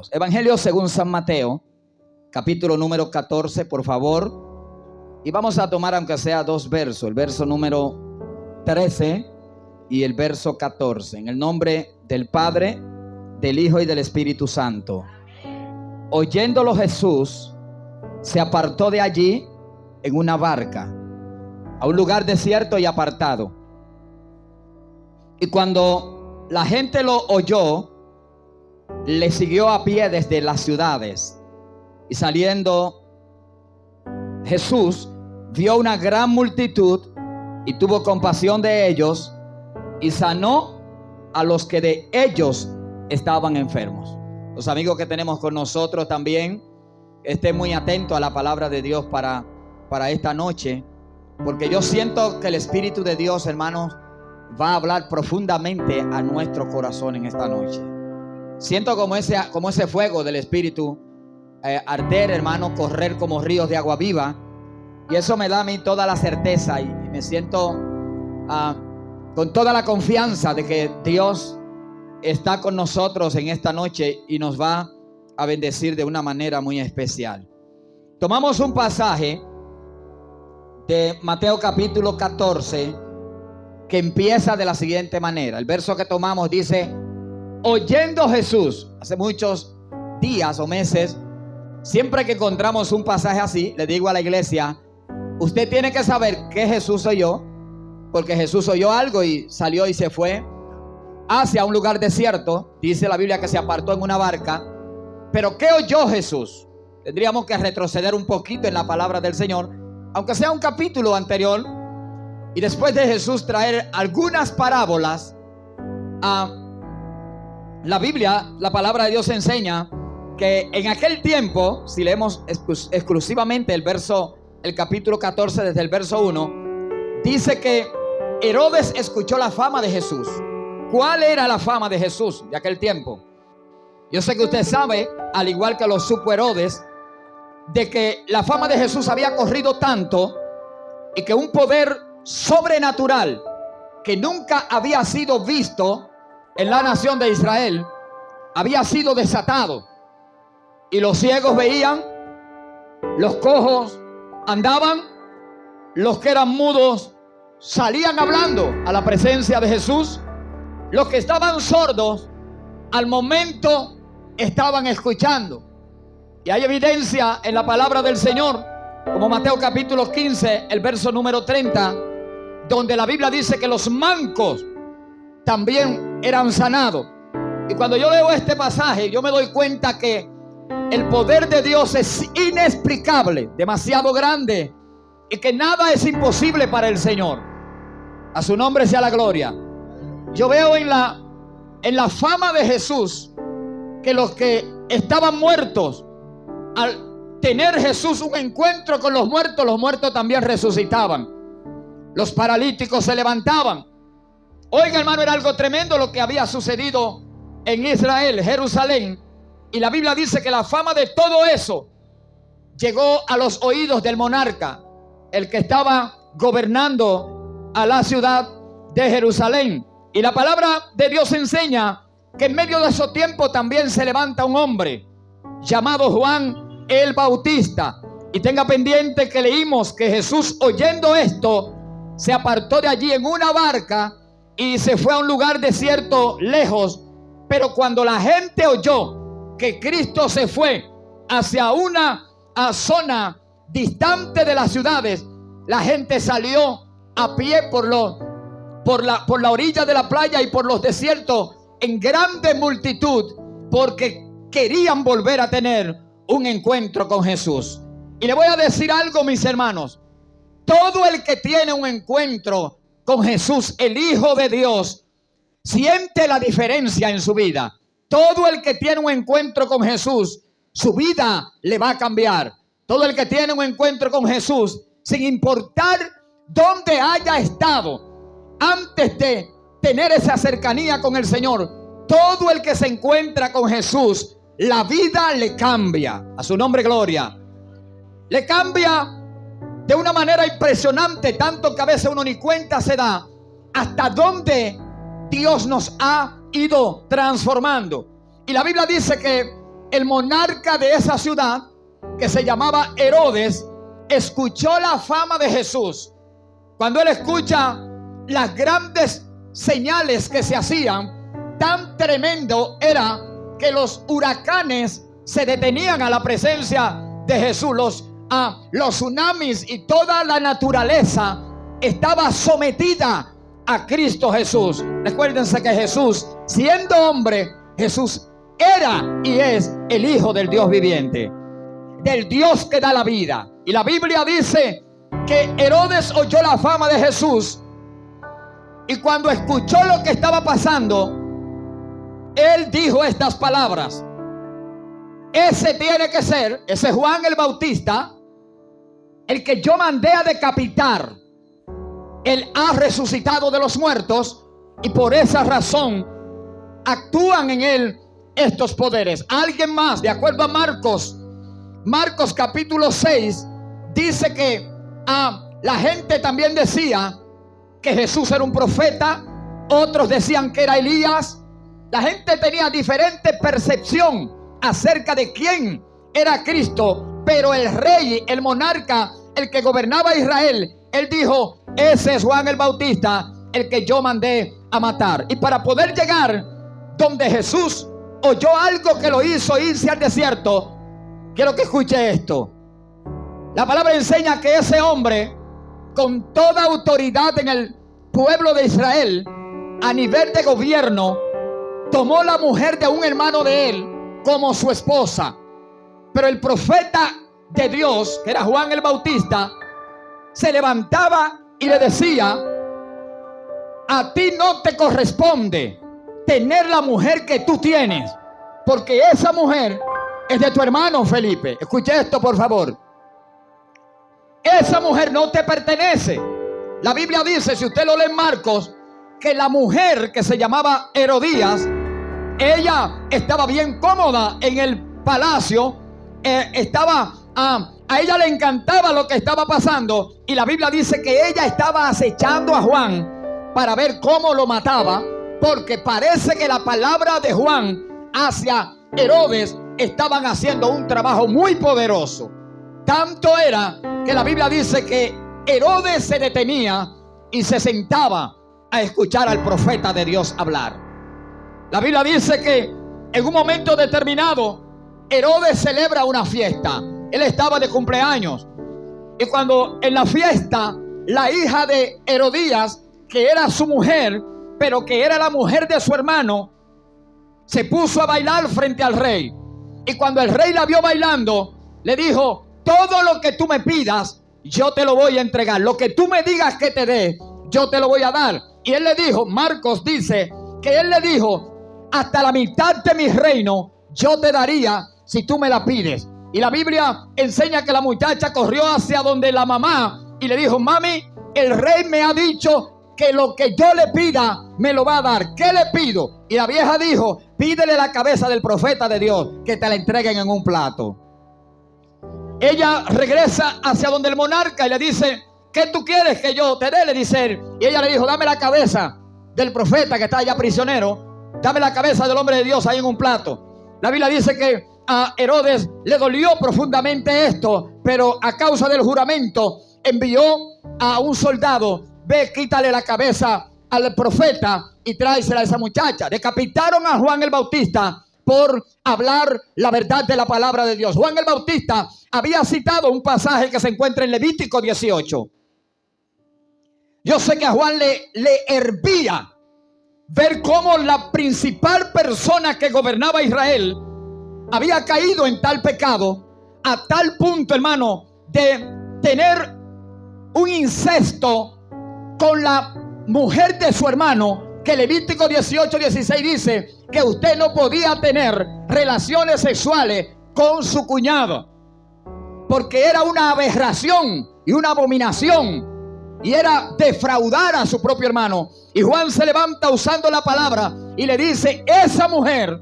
Dios. Evangelio según San Mateo, capítulo número 14, por favor. Y vamos a tomar aunque sea dos versos, el verso número 13 y el verso 14. En el nombre del Padre, del Hijo y del Espíritu Santo. Oyéndolo Jesús, se apartó de allí en una barca, a un lugar desierto y apartado. Y cuando la gente lo oyó, le siguió a pie desde las ciudades. Y saliendo Jesús, vio una gran multitud y tuvo compasión de ellos y sanó a los que de ellos estaban enfermos. Los amigos que tenemos con nosotros también, estén muy atentos a la palabra de Dios para esta noche, porque yo siento que el Espíritu de Dios, hermanos, va a hablar profundamente a nuestro corazón en esta noche. Siento como ese fuego del Espíritu arder, hermano, correr como ríos de agua viva. Y eso me da a mí toda la certeza y me siento con toda la confianza de que Dios está con nosotros en esta noche y nos va a bendecir de una manera muy especial. Tomamos un pasaje de Mateo capítulo 14 que empieza de la siguiente manera. El verso que tomamos dice: oyendo Jesús. Hace muchos días o meses, siempre que encontramos un pasaje así, le digo a la iglesia: usted tiene que saber que Jesús oyó, porque Jesús oyó algo y salió y se fue hacia un lugar desierto. Dice la Biblia que se apartó en una barca. Pero ¿qué oyó Jesús? Tendríamos que retroceder un poquito en la palabra del Señor, aunque sea un capítulo anterior, y después de Jesús traer algunas parábolas. La Biblia, la palabra de Dios enseña que en aquel tiempo, si leemos exclusivamente el capítulo 14 desde el verso 1, dice que Herodes escuchó la fama de Jesús. ¿Cuál era la fama de Jesús de aquel tiempo? Yo sé que usted sabe, al igual que lo supo Herodes, de que la fama de Jesús había corrido tanto y que un poder sobrenatural que nunca había sido visto en la nación de Israel había sido desatado. Y los ciegos veían, los cojos andaban, los que eran mudos salían hablando a la presencia de Jesús, los que estaban sordos al momento estaban escuchando. Y hay evidencia en la palabra del Señor, como Mateo capítulo 15, el verso número 30, donde la Biblia dice que los mancos también eran sanados. Y cuando yo leo este pasaje, yo me doy cuenta que el poder de Dios es inexplicable, demasiado grande, y que nada es imposible para el Señor. A su nombre sea la gloria. Yo veo en la fama de Jesús que los que estaban muertos, al tener Jesús un encuentro con los muertos también resucitaban. Los paralíticos se levantaban. Oiga, hermano, era algo tremendo lo que había sucedido en Israel, Jerusalén. Y la Biblia dice que la fama de todo eso llegó a los oídos del monarca, el que estaba gobernando a la ciudad de Jerusalén. Y la palabra de Dios enseña que en medio de esos tiempos también se levanta un hombre llamado Juan el Bautista. Y tenga pendiente que leímos que Jesús, oyendo esto, se apartó de allí en una barca y se fue a un lugar desierto lejos. Pero cuando la gente oyó que Cristo se fue hacia una zona distante de las ciudades, la gente salió a pie por la orilla de la playa y por los desiertos en grande multitud, porque querían volver a tener un encuentro con Jesús. Y le voy a decir algo, mis hermanos: todo el que tiene un encuentro con Jesús, el Hijo de Dios, siente la diferencia en su vida. Todo el que tiene un encuentro con Jesús, su vida le va a cambiar. Todo el que tiene un encuentro con Jesús, sin importar dónde haya estado antes de tener esa cercanía con el Señor, todo el que se encuentra con Jesús, la vida le cambia. A su nombre, gloria. Le cambia de una manera impresionante, tanto que a veces uno ni cuenta se da hasta dónde Dios nos ha ido transformando. Y la Biblia dice que el monarca de esa ciudad, que se llamaba Herodes, escuchó la fama de Jesús. Cuando él escucha las grandes señales que se hacían, tan tremendo era que los huracanes se detenían a la presencia de Jesús. Los tsunamis y toda la naturaleza estaba sometida a Cristo Jesús. Recuérdense que Jesús, siendo hombre, Jesús era y es el Hijo del Dios viviente, del Dios que da la vida. Y la Biblia dice que Herodes oyó la fama de Jesús, y cuando escuchó lo que estaba pasando, él dijo estas palabras: ese tiene que ser, ese Juan el Bautista, el que yo mandé a decapitar. Él ha resucitado de los muertos, y por esa razón actúan en él estos poderes. Alguien más, de acuerdo a Marcos capítulo 6, dice que la gente también decía que Jesús era un profeta, otros decían que era Elías. La gente tenía diferente percepción acerca de quién era Cristo, pero el rey, el monarca, el que gobernaba Israel, él dijo: ese es Juan el Bautista, el que yo mandé a matar. Y para poder llegar donde Jesús oyó algo que lo hizo irse al desierto, quiero que escuche esto. La palabra enseña que ese hombre, con toda autoridad en el pueblo de Israel, a nivel de gobierno, tomó la mujer de un hermano de él como su esposa. Pero el profeta de Dios, que era Juan el Bautista, se levantaba y le decía: a ti no te corresponde tener la mujer que tú tienes, porque esa mujer es de tu hermano Felipe. Escuche esto, por favor. Esa mujer no te pertenece. La Biblia dice, si usted lo lee en Marcos, que la mujer que se llamaba Herodías, ella estaba bien cómoda en el palacio, a ella le encantaba lo que estaba pasando, y la Biblia dice que ella estaba acechando a Juan para ver cómo lo mataba, porque parece que la palabra de Juan hacia Herodes estaban haciendo un trabajo muy poderoso. Tanto era que la Biblia dice que Herodes se detenía y se sentaba a escuchar al profeta de Dios hablar. La Biblia dice que en un momento determinado Herodes celebra una fiesta. Él estaba de cumpleaños, y cuando en la fiesta la hija de Herodías, que era su mujer, pero que era la mujer de su hermano, se puso a bailar frente al rey. Y cuando el rey la vio bailando, le dijo: todo lo que tú me pidas, yo te lo voy a entregar. Lo que tú me digas que te dé, yo te lo voy a dar. Y él le dijo, Marcos dice que él le dijo: hasta la mitad de mi reino yo te daría si tú me la pides. Y la Biblia enseña que la muchacha corrió hacia donde la mamá y le dijo: mami, el rey me ha dicho que lo que yo le pida me lo va a dar. ¿Qué le pido? Y la vieja dijo: pídele la cabeza del profeta de Dios, que te la entreguen en un plato. Ella regresa hacia donde el monarca y le dice: ¿qué tú quieres que yo te dé? Le dice él. Y ella le dijo: dame la cabeza del profeta que está allá prisionero, dame la cabeza del hombre de Dios ahí en un plato. La Biblia dice que a Herodes le dolió profundamente esto, pero a causa del juramento envió a un soldado: ve, quítale la cabeza al profeta y tráesela a esa muchacha. Decapitaron a Juan el Bautista por hablar la verdad de la palabra de Dios. Juan el Bautista había citado un pasaje que se encuentra en Levítico 18. Yo sé que a Juan le hervía ver cómo la principal persona que gobernaba Israel había caído en tal pecado, a tal punto, hermano, de tener un incesto con la mujer de su hermano, que Levítico 18:16 dice que usted no podía tener relaciones sexuales con su cuñado, porque era una aberración y una abominación, y era defraudar a su propio hermano. Y Juan se levanta usando la palabra y le dice: esa mujer,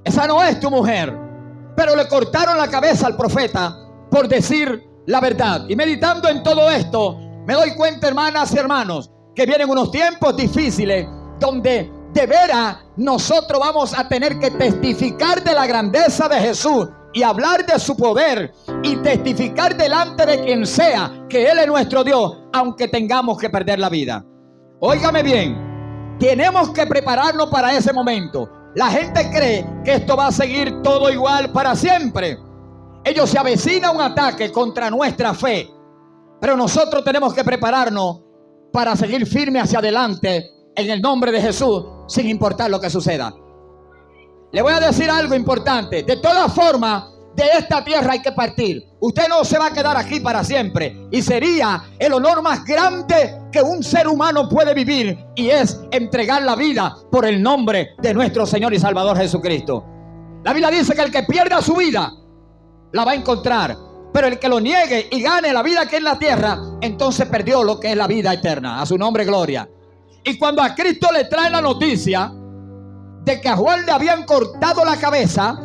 esa no es tu mujer. Pero le cortaron la cabeza al profeta por decir la verdad. Y meditando en todo esto, me doy cuenta, hermanas y hermanos, que vienen unos tiempos difíciles donde de veras nosotros vamos a tener que testificar de la grandeza de Jesús y hablar de su poder y testificar delante de quien sea que Él es nuestro Dios, aunque tengamos que perder la vida. Óigame bien, tenemos que prepararnos para ese momento. La gente cree que esto va a seguir todo igual para siempre. Ellos se avecina un ataque contra nuestra fe, pero nosotros tenemos que prepararnos para seguir firme hacia adelante en el nombre de Jesús, sin importar lo que suceda. Le voy a decir algo importante. De todas formas, de esta tierra hay que partir. Usted no se va a quedar aquí para siempre. Y sería el honor más grande que un ser humano puede vivir, y es entregar la vida por el nombre de nuestro Señor y Salvador Jesucristo. La Biblia dice que el que pierda su vida la va a encontrar, pero el que lo niegue y gane la vida que es la tierra, entonces perdió lo que es la vida eterna. A su nombre gloria. Y cuando a Cristo le trae la noticia de que a Juan le habían cortado la cabeza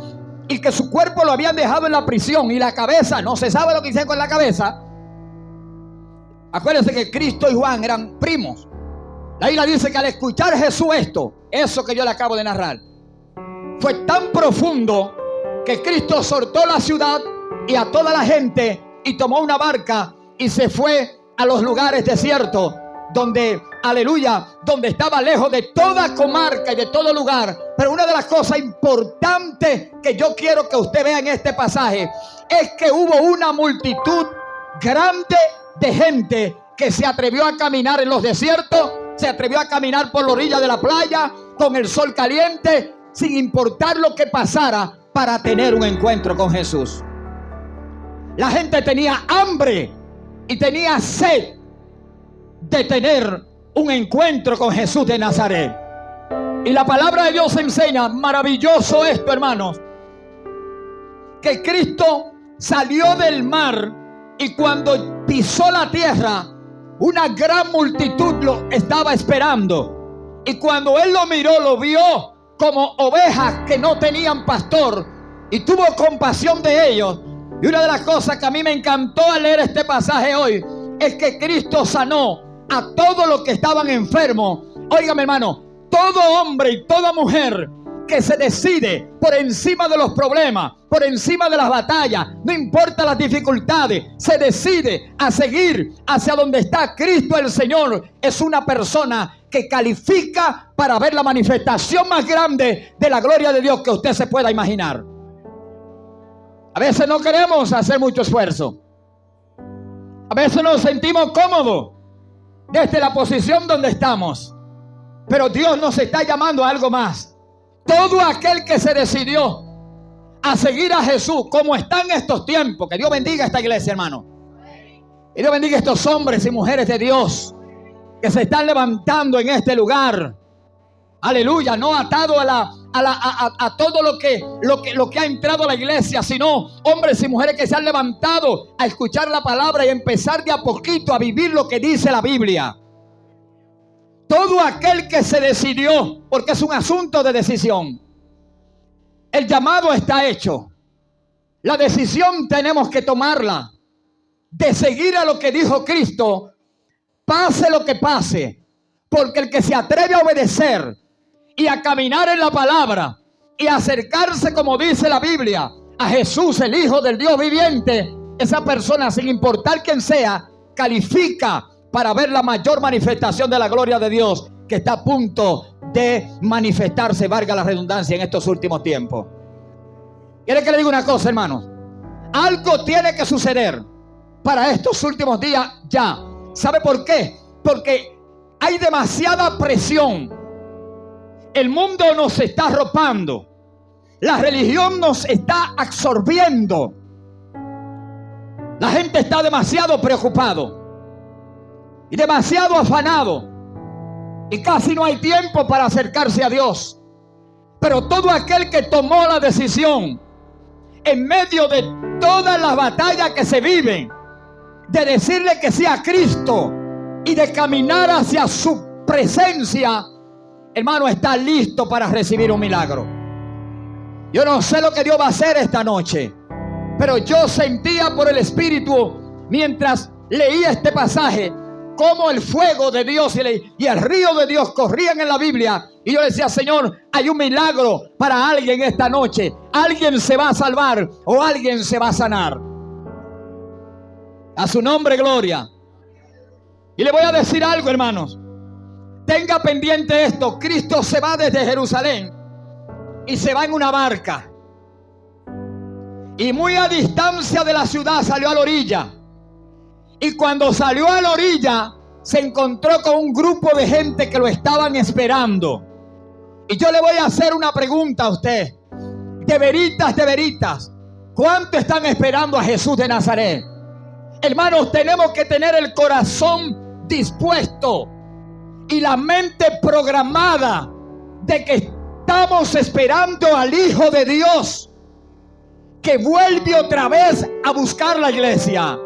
y que su cuerpo lo habían dejado en la prisión, y la cabeza, no se sabe lo que hicieron con la cabeza. Acuérdense que Cristo y Juan eran primos. La Biblia dice que al escuchar Jesús eso que yo le acabo de narrar, fue tan profundo que Cristo soltó la ciudad y a toda la gente y tomó una barca y se fue a los lugares desiertos, donde, aleluya, donde estaba lejos de toda comarca y de todo lugar. Pero una de las cosas importantes que yo quiero que usted vea en este pasaje es que hubo una multitud grande de gente que se atrevió a caminar en los desiertos, se atrevió a caminar por la orilla de la playa con el sol caliente, sin importar lo que pasara, para tener un encuentro con Jesús. La gente tenía hambre y tenía sed de tener un encuentro con Jesús de Nazaret. Y la palabra de Dios enseña, maravilloso esto, hermanos, que Cristo salió del mar y cuando pisó la tierra, una gran multitud lo estaba esperando. Y cuando Él lo miró, lo vio como ovejas que no tenían pastor y tuvo compasión de ellos. Y una de las cosas que a mí me encantó al leer este pasaje hoy es que Cristo sanó a todos los que estaban enfermos. Óigame, hermano, todo hombre y toda mujer que se decide por encima de los problemas, por encima de las batallas, no importa las dificultades, se decide a seguir hacia donde está Cristo el Señor, es una persona que califica para ver la manifestación más grande de la gloria de Dios que usted se pueda imaginar. A veces no queremos hacer mucho esfuerzo. A veces nos sentimos cómodos desde la posición donde estamos. Pero Dios nos está llamando a algo más. Todo aquel que se decidió a seguir a Jesús, como está en estos tiempos, que Dios bendiga esta iglesia, hermano. Y Dios bendiga a estos hombres y mujeres de Dios que se están levantando en este lugar. Aleluya, no atado a todo lo que ha entrado a la iglesia, sino hombres y mujeres que se han levantado a escuchar la palabra y empezar de a poquito a vivir lo que dice la Biblia. Todo aquel que se decidió, porque es un asunto de decisión. El llamado está hecho. La decisión tenemos que tomarla de seguir a lo que dijo Cristo, pase lo que pase, porque el que se atreve a obedecer y a caminar en la palabra y a acercarse, como dice la Biblia, a Jesús, el Hijo del Dios viviente, esa persona, sin importar quién sea, califica para ver la mayor manifestación de la gloria de Dios que está a punto de manifestarse, valga la redundancia, en estos últimos tiempos. ¿Quiere que le diga una cosa, hermanos? Algo tiene que suceder para estos últimos días ya. ¿Sabe por qué? Porque hay demasiada presión. El mundo nos está arropando. La religión nos está absorbiendo. La gente está demasiado preocupado y demasiado afanado, y casi no hay tiempo para acercarse a Dios. Pero todo aquel que tomó la decisión, en medio de todas las batallas que se viven, de decirle que sí a Cristo y de caminar hacia su presencia, hermano, está listo para recibir un milagro. Yo no sé lo que Dios va a hacer esta noche, pero yo sentía por el Espíritu, mientras leía este pasaje, cómo el fuego de Dios y el río de Dios corrían en la Biblia. Y yo le decía, Señor, hay un milagro para alguien esta noche. Alguien se va a salvar o alguien se va a sanar. A su nombre, gloria. Y le voy a decir algo, hermanos. Tenga pendiente esto. Cristo se va desde Jerusalén y se va en una barca. Y muy a distancia de la ciudad salió a la orilla. Y cuando salió a la orilla, se encontró con un grupo de gente que lo estaban esperando. Y yo le voy a hacer una pregunta a usted. De veritas, ¿cuánto están esperando a Jesús de Nazaret? Hermanos, tenemos que tener el corazón dispuesto y la mente programada de que estamos esperando al Hijo de Dios, que vuelve otra vez a buscar la iglesia.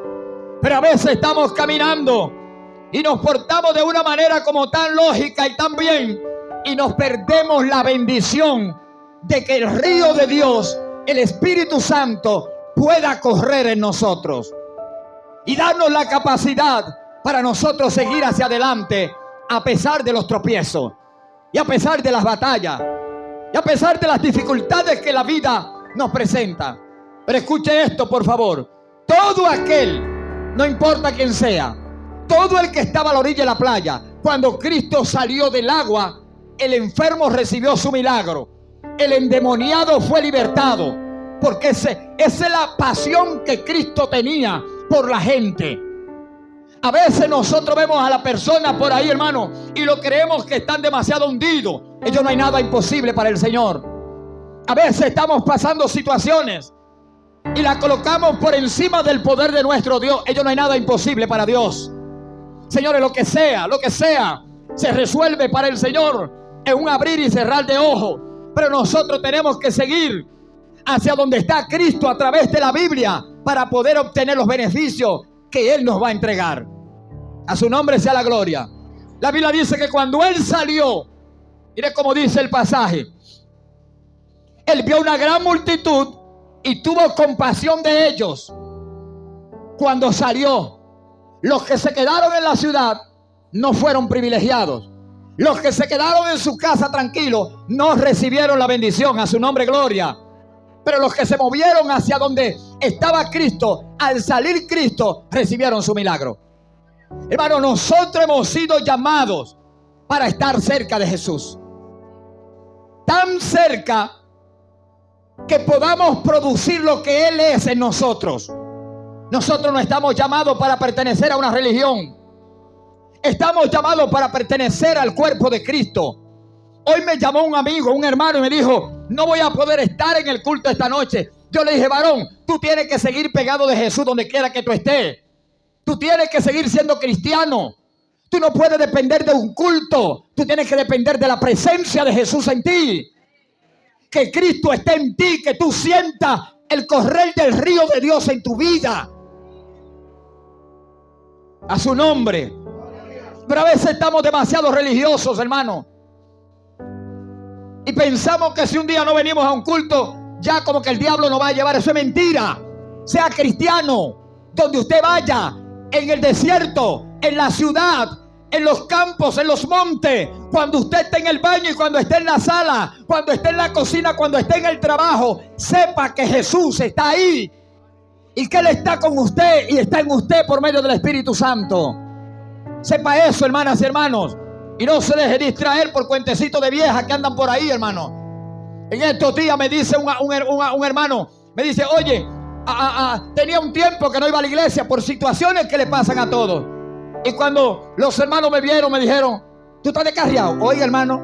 Pero a veces estamos caminando y nos portamos de una manera como tan lógica y tan bien, y nos perdemos la bendición de que el río de Dios, el Espíritu Santo, pueda correr en nosotros y darnos la capacidad para nosotros seguir hacia adelante a pesar de los tropiezos y a pesar de las batallas y a pesar de las dificultades que la vida nos presenta. Pero escuche esto, por favor. Todo aquel, no importa quién sea, todo el que estaba a la orilla de la playa, cuando Cristo salió del agua, el enfermo recibió su milagro, el endemoniado fue libertado, porque esa es la pasión que Cristo tenía por la gente. A veces nosotros vemos a la persona por ahí, hermano, y lo creemos que están demasiado hundidos. Ellos, no hay nada imposible para el Señor. A veces estamos pasando situaciones y la colocamos por encima del poder de nuestro Dios. Ellos, no hay nada imposible para Dios. Señores, lo que sea, se resuelve para el Señor en un abrir y cerrar de ojos. Pero nosotros tenemos que seguir hacia donde está Cristo a través de la Biblia para poder obtener los beneficios que Él nos va a entregar. A su nombre sea la gloria. La Biblia dice que cuando Él salió, mire cómo dice el pasaje, Él vio una gran multitud y tuvo compasión de ellos. Cuando salió, los que se quedaron en la ciudad no fueron privilegiados. Los que se quedaron en su casa tranquilos no recibieron la bendición. A su nombre, gloria. Pero los que se movieron hacia donde estaba Cristo, al salir Cristo, recibieron su milagro. Hermano, nosotros hemos sido llamados para estar cerca de Jesús. Tan cerca que podamos producir lo que Él es en nosotros. Nosotros no estamos llamados para pertenecer a una religión. Estamos llamados para pertenecer al cuerpo de Cristo. Hoy me llamó un amigo, un hermano, y me dijo: no voy a poder estar en el culto esta noche. Yo le dije: varón, tú tienes que seguir pegado de Jesús donde quiera que tú estés. Tú tienes que seguir siendo cristiano. Tú no puedes depender de un culto. Tú tienes que depender de la presencia de Jesús en ti. Que Cristo esté en ti, que tú sientas el correr del río de Dios en tu vida. A su nombre. Pero a veces estamos demasiado religiosos, hermano, y pensamos que si un día no venimos a un culto, ya como que el diablo nos va a llevar. Eso es mentira. Sea cristiano donde usted vaya, en el desierto, en la ciudad, en los campos, en los montes, cuando usted esté en el baño y cuando esté en la sala, cuando esté en la cocina, cuando esté en el trabajo, sepa que Jesús está ahí y que Él está con usted y está en usted por medio del Espíritu Santo. Sepa eso, hermanas y hermanos, y no se deje distraer por cuentecitos de viejas que andan por ahí, hermano. En estos días me dice un hermano, me dice: oye, tenía un tiempo que no iba a la iglesia por situaciones que le pasan a todos. Y cuando los hermanos me vieron, me dijeron: ¿tú estás descarriado? Oiga, hermano,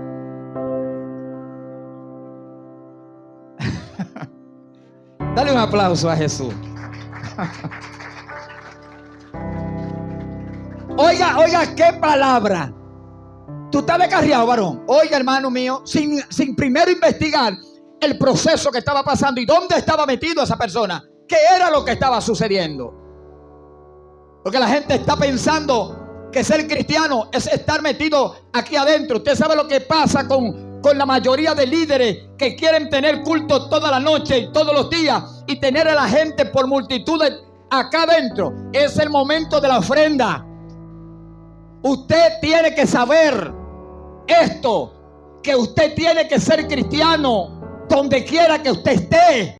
dale un aplauso a Jesús. Oiga, qué palabra. Tú estás descarriado, varón. Oiga, hermano mío, sin primero investigar el proceso que estaba pasando y dónde estaba metido esa persona, qué era lo que estaba sucediendo. Porque la gente está pensando que ser cristiano es estar metido aquí adentro. Usted sabe lo que pasa con la mayoría de líderes que quieren tener culto toda la noche y todos los días y tener a la gente por multitudes acá adentro. Es el momento de la ofrenda. Usted tiene que saber esto, que usted tiene que ser cristiano donde quiera que usted esté.